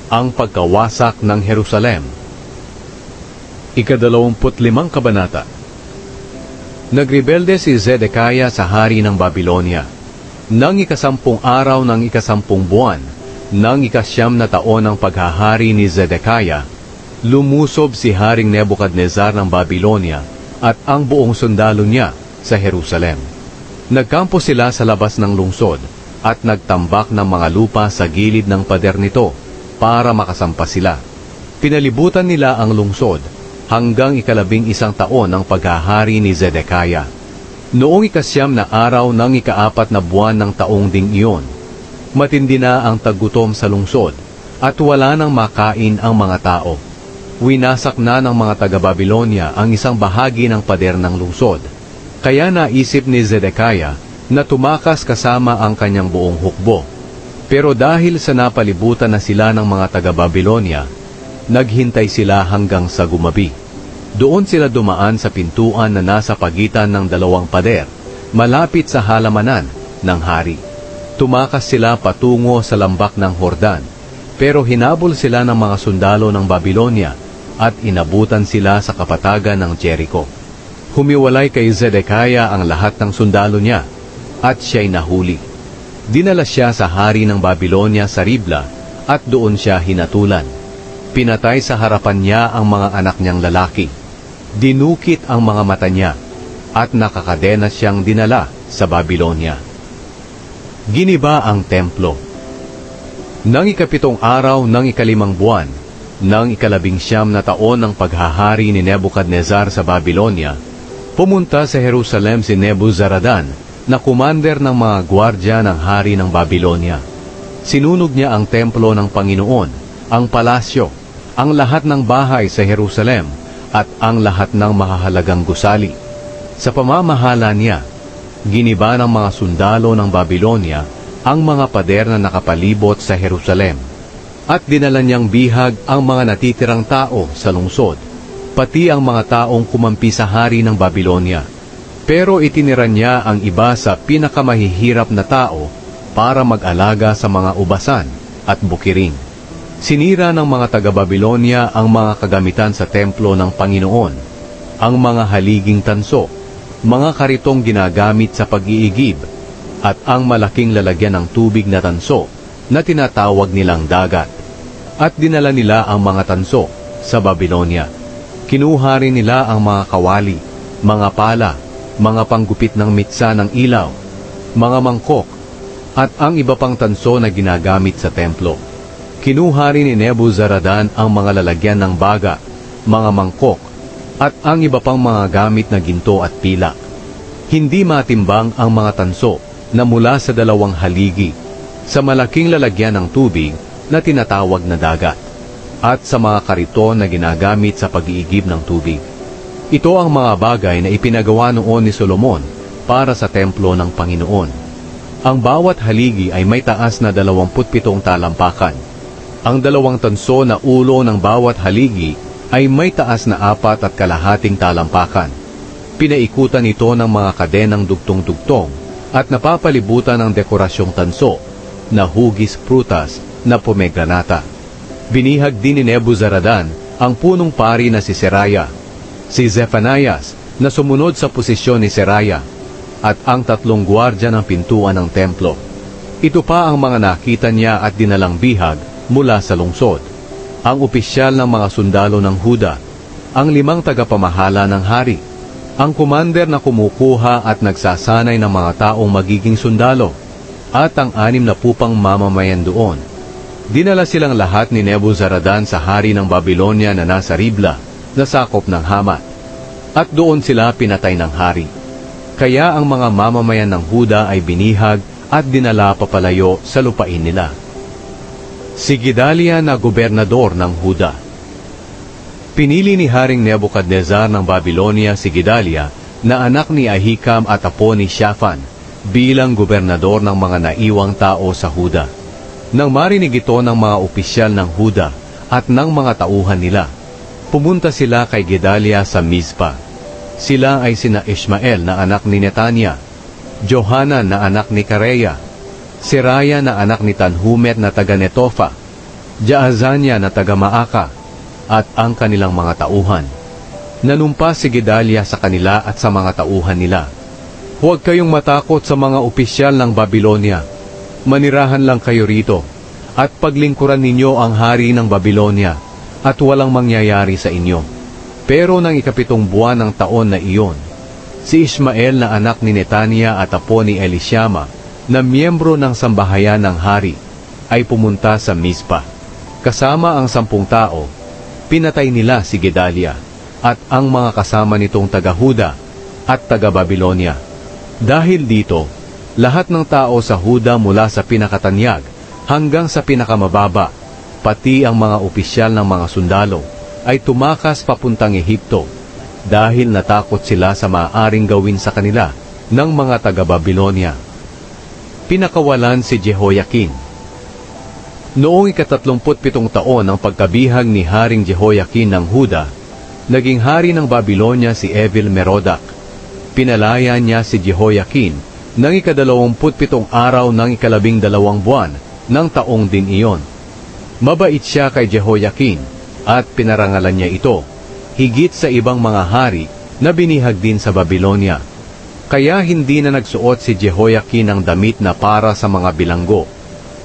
ang pagkawasak ng Jerusalem. Ika-25 kabanata. Nagrebelde si Zedekiah sa hari ng Babylonia. Nang ika-10 araw ng ika-10 buwan, nang ika-9 na taon ng paghahari ni Zedekiah, lumusob si Haring Nebukadnezar ng Babylonia at ang buong sundalo niya sa Jerusalem. Nagkampo sila sa labas ng lungsod at nagtambak ng mga lupa sa gilid ng pader nito para makasampas sila. Pinalibutan nila ang lungsod hanggang ika-11 taon ng paghahari ni Zedekiah. Noong ika-9 na araw ng ika-4 na buwan ng taong ding iyon, matindi na ang taggutom sa lungsod at wala nang makain ang mga tao. Winasak na ng mga taga-Babylonia ang isang bahagi ng pader ng lungsod. Kaya naisip ni Zedekiah na tumakas kasama ang kanyang buong hukbo. Pero dahil sa napalibutan na sila ng mga taga-Babylonia, naghintay sila hanggang sa gumabi. Doon sila dumaan sa pintuan na nasa pagitan ng dalawang pader, malapit sa halamanan ng hari. Tumakas sila patungo sa lambak ng Hordan, pero hinabol sila ng mga sundalo ng Babylonia at inabutan sila sa kapatagan ng Jericho. Humiwalay kay Zedekiah ang lahat ng sundalo niya, at siya'y nahuli. Dinala siya sa hari ng Babylonia sa Ribla, at doon siya hinatulan. Pinatay sa harapan niya ang mga anak niyang lalaki. Dinukit ang mga mata niya, at nakakadena siyang dinala sa Babylonia. Giniba ang templo. Nang ika-7 araw ng ika-5 buwan, nang ika-19 na taon ng paghahari ni Nebukadnezar sa Babylonia, pumunta sa Jerusalem si Nebuzaradan, na commander ng mga gwardya ng hari ng Babylonia. Sinunog niya ang templo ng Panginoon, ang palasyo, ang lahat ng bahay sa Jerusalem, at ang lahat ng mahahalagang gusali. Sa pamamahala niya, giniba ng mga sundalo ng Babylonia ang mga pader na nakapalibot sa Jerusalem, at dinala niyang bihag ang mga natitirang tao sa lungsod, pati ang mga taong kumampi sa hari ng Babylonia. Pero itinira niya ang iba sa pinakamahihirap na tao para mag-alaga sa mga ubasan at bukirin. Sinira ng mga taga-Babylonia ang mga kagamitan sa templo ng Panginoon, ang mga haliging tanso, mga karitong ginagamit sa pag-iigib, at ang malaking lalagyan ng tubig na tanso na tinatawag nilang dagat. At dinala nila ang mga tanso sa Babylonia. Kinuha rin nila ang mga kawali, mga pala, mga panggupit ng mitsa ng ilaw, mga mangkok, at ang iba pang tanso na ginagamit sa templo. Kinuha rin ni Nebuzaradan ang mga lalagyan ng baga, mga mangkok, at ang iba pang mga gamit na ginto at pilak. Hindi matimbang ang mga tanso na mula sa 2 haligi, sa malaking lalagyan ng tubig na tinatawag na dagat, at sa mga kariton na ginagamit sa pag-iigib ng tubig. Ito ang mga bagay na ipinagawa noon ni Solomon para sa templo ng Panginoon. Ang bawat haligi ay may taas na 27 talampakan. Ang 2 tanso na ulo ng bawat haligi ay may taas na 4.5 talampakan. Pinaikutan ito ng mga kadenang dugtong-dugtong at napapalibutan ng dekorasyong tanso na hugis prutas na pomegranata. Binihag din ni Nebuzaradan ang punong pari na si Seraya, si Zephanias na sumunod sa posisyon ni Seraya, at ang 3 gwardya ng pintuan ng templo. Ito pa ang mga nakita niya at dinalang bihag mula sa lungsod. Ang opisyal ng mga sundalo ng Huda, ang 5 tagapamahala ng hari, ang commander na kumukuha at nagsasanay ng mga taong magiging sundalo, at ang 6 na pupang mamamayan doon. Dinala silang lahat ni Nebuzaradan sa hari ng Babylonia na nasa Ribla, na sakop ng Hamat, at doon sila pinatay ng hari. Kaya ang mga mamamayan ng Huda ay binihag at dinala papalayo sa lupain nila. Si Gedalia na gobernador ng Huda. Pinili ni Haring Nebukadnezar ng Babylonia si Gedalia na anak ni Ahikam at apo ni Shaphan bilang gobernador ng mga naiwang tao sa Huda. Nang marinig ito ng mga opisyal ng Huda at ng mga tauhan nila, pumunta sila kay Gedalia sa Mizpa. Sila ay sina Ishmael na anak ni Netania, Johanan na anak ni Kareya, Seraya na anak ni Tanhumet na taga Netofa, Jaazania na taga-Maaka, at ang kanilang mga tauhan. Nanumpa si Gedalia sa kanila at sa mga tauhan nila. Huwag kayong matakot sa mga opisyal ng Babilonia. Manirahan lang kayo rito, at paglingkuran ninyo ang hari ng Babilonia, at walang mangyayari sa inyo. Pero nang ikapitong buwan ng taon na iyon, si Ismael na anak ni Netania at apo ni Elishama, na miyembro ng sambahayan ng hari, ay pumunta sa Mizpa. Kasama ang 10 tao, pinatay nila si Gedalia, at ang mga kasama nitong taga-Huda at taga-Babilonia. Dahil dito, lahat ng tao sa Huda mula sa pinakatanyag hanggang sa pinakamababa, pati ang mga opisyal ng mga sundalo, ay tumakas papuntang Ehipto dahil natakot sila sa maaaring gawin sa kanila ng mga taga-Babilonia. Pinakawalan si Jehoiakin. Noong ika-37 taon ng pagkabihag ni Haring Jehoiakin ng Huda, naging hari ng Babilonia si Evil-Merodach. Pinalaya niya si Jehoiakin ng ika-27 araw ng ika-12 buwan ng taong din iyon. Mabait siya kay Jehoiakin at pinarangalan niya ito, higit sa ibang mga hari na binihag din sa Babilonia. Kaya hindi na nagsuot si Jehoiakin ng damit na para sa mga bilanggo,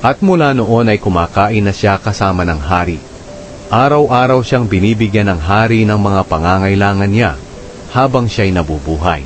at mula noon ay kumakain na siya kasama ng hari. Araw-araw siyang binibigyan ng hari ng mga pangangailangan niya habang siya'y nabubuhay.